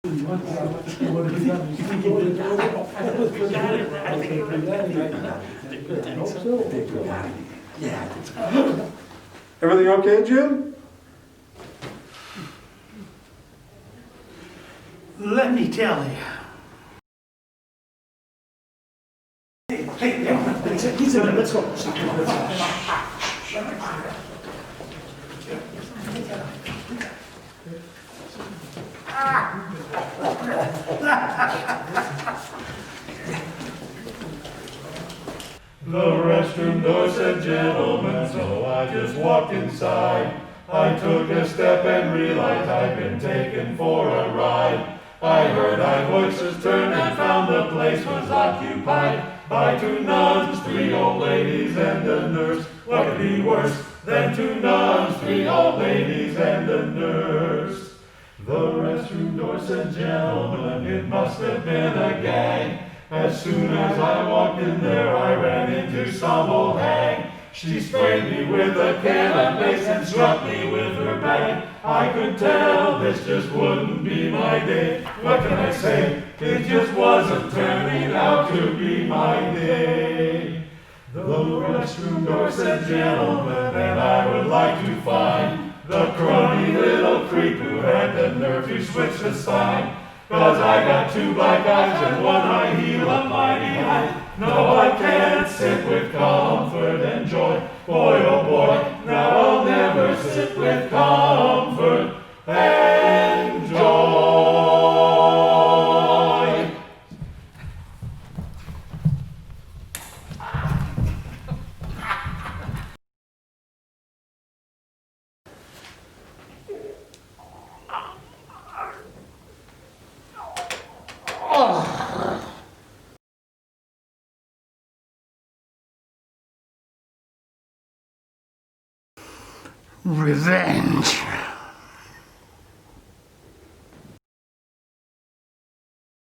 Everything okay, Jim? Let me tell you. Hey, he's in there, let's go. The restroom door said gentlemen, so I just walked inside. I took a step and realized I'd been taken for a ride. I heard high voices turn and found the place was occupied by two nuns, three old ladies, and a nurse. What could be worse than two nuns, three old ladies, and a nurse? The restroom door said gentlemen, it must have been a gang. As soon as I walked in there, I ran into some old hag. She sprayed me with a can of mace and struck me with her bag. I could tell this just wouldn't be my day. What can I say? It just wasn't turning out to be my day. The restroom door said gentlemen, and I would like to find the crummy little creep who had the nerve to switch the sign. 'Cause I got two black eyes and one high heel up my behind. No, I can't sit with comfort and joy. Boy, oh boy, now I'll never sit with comfort and joy. Revenge.